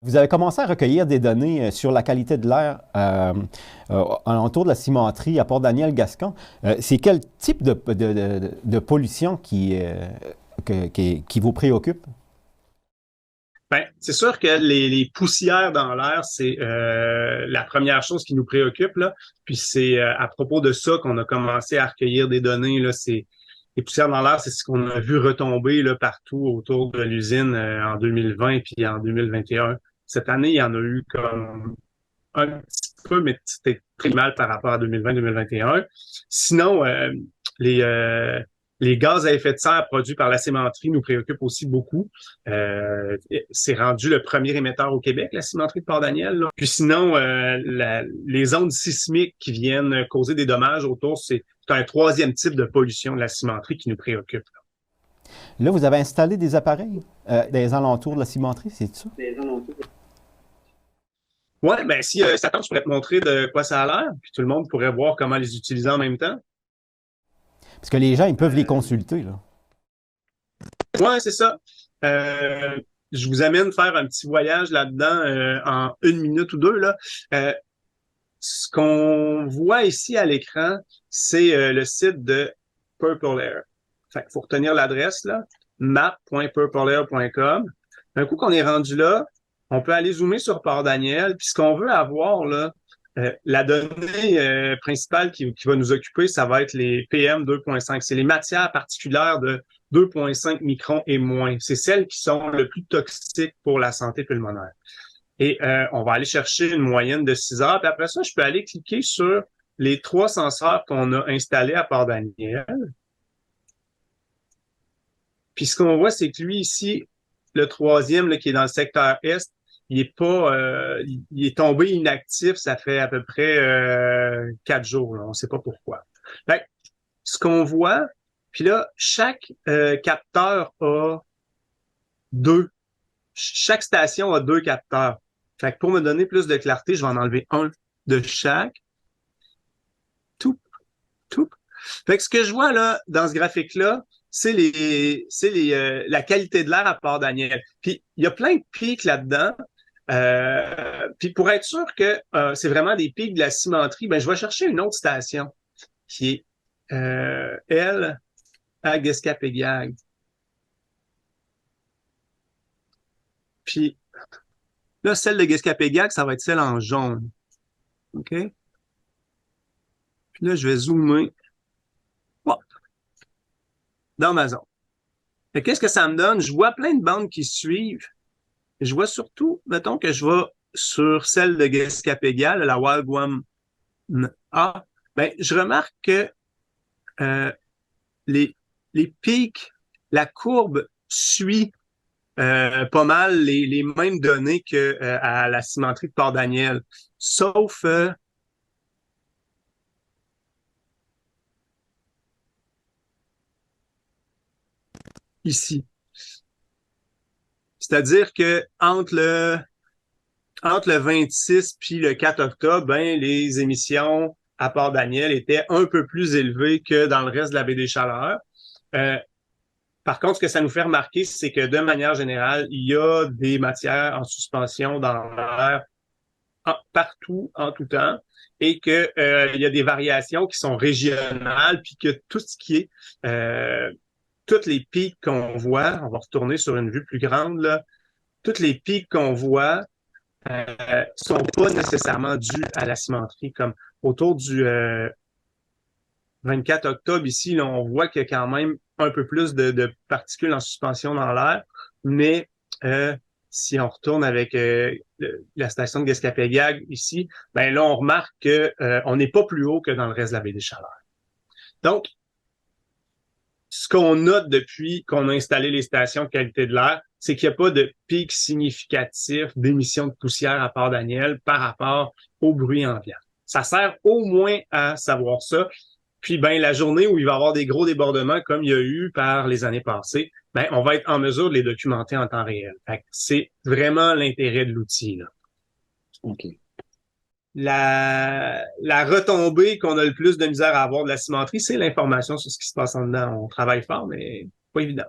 Vous avez commencé à recueillir des données sur la qualité de l'air alentour de la cimenterie à Port-Daniel-Gascon. C'est quel type de pollution qui vous préoccupe? Ben, c'est sûr que les poussières dans l'air, c'est la première chose qui nous préoccupe, là. Puis c'est à propos de ça qu'on a commencé à recueillir des données, là. C'est les poussières dans l'air, c'est ce qu'on a vu retomber là, partout autour de l'usine en 2020 puis en 2021. Cette année, il y en a eu comme un petit peu, mais c'était très mal par rapport à 2020-2021. Sinon, les, euh, les gaz à effet de serre produits par la cimenterie nous préoccupent aussi beaucoup. C'est rendu le premier émetteur au Québec, la cimenterie de Port-Daniel, là. Puis sinon, les ondes sismiques qui viennent causer des dommages autour, c'est un troisième type de pollution de la cimenterie qui nous préoccupe. Là, vous avez installé des appareils dans les alentours de la cimenterie, c'est ça? Ouais, ben si ça tente, je pourrais te montrer de quoi ça a l'air, puis tout le monde pourrait voir comment les utiliser en même temps. Parce que les gens, ils peuvent les consulter, là. Ouais, c'est ça. Euh, je vous amène faire un petit voyage là-dedans en une minute ou deux, là. Euh, Ce qu'on voit ici à l'écran, c'est le site de Purple Air. Fait qu'il faut retenir l'adresse, là, map.purpleair.com. Un coup qu'on est rendu là, on peut aller zoomer sur Port-Daniel. Puis ce qu'on veut avoir, là, la donnée principale qui va nous occuper, ça va être les PM 2.5. C'est les matières particulières de 2.5 microns et moins. C'est celles qui sont le plus toxiques pour la santé pulmonaire. Et on va aller chercher une moyenne de 6 heures. Puis après ça, je peux aller cliquer sur les 3 senseurs qu'on a installés à Port-Daniel. Puis ce qu'on voit, c'est que lui ici, le troisième là, qui est dans le secteur Est, il est pas, il est tombé inactif. Ça fait à peu près 4 jours. Là. On ne sait pas pourquoi. Fait que, ce qu'on voit, puis là, chaque capteur a deux. Chaque station a deux capteurs. Fait que pour me donner plus de clarté, je vais en enlever un de chaque. Tout, tout. Fait que ce que je vois là, dans ce graphique-là, la qualité de l'air à Port-Daniel. Puis il y a plein de pics là-dedans. Puis pour être sûr que c'est vraiment des pics de la cimenterie, ben je vais chercher une autre station qui est elle à Guescapéguag. Puis là, celle de Guescapéguag, ça va être celle en jaune. OK? Puis là, je vais zoomer hop, dans ma zone. Et qu'est-ce que ça me donne? Je vois plein de bandes qui suivent. Je vois surtout, mettons que je vais sur celle de Guescapégual, la Wagwam A, ben, je remarque que euh, les, les pics, la courbe suit pas mal les mêmes données que à la cimenterie de Port-Daniel. Sauf ici. C'est-à-dire que entre le 26 puis le 4 octobre, ben, les émissions à Port-Daniel étaient un peu plus élevées que dans le reste de la baie des Chaleurs. Euh, Par contre, ce que ça nous fait remarquer, c'est que de manière générale, il y a des matières en suspension dans l'air partout, en tout temps, et que il y a des variations qui sont régionales, puis que tout ce qui est toutes les pics qu'on voit, on va retourner sur une vue plus grande, là, toutes les pics qu'on voit sont pas nécessairement dus à la cimenterie. Comme autour du 24 octobre ici, là, on voit qu'il y a quand même un peu plus de particules en suspension dans l'air, mais si on retourne avec la station de Guescapéguag ici, ben là, on remarque que on n'est pas plus haut que dans le reste de la baie des Chaleurs. Donc, ce qu'on note depuis qu'on a installé les stations de qualité de l'air, c'est qu'il n'y a pas de pic significatif d'émissions de poussière à Port-Daniel par rapport au bruit ambiant. Ça sert au moins à savoir ça. Puis, ben, la journée où il va y avoir des gros débordements, comme il y a eu par les années passées, ben, on va être en mesure de les documenter en temps réel. Fait que c'est vraiment l'intérêt de l'outil, là. OK. La retombée qu'on a le plus de misère à avoir de la cimenterie, c'est l'information sur ce qui se passe en dedans. On travaille fort, mais pas évident.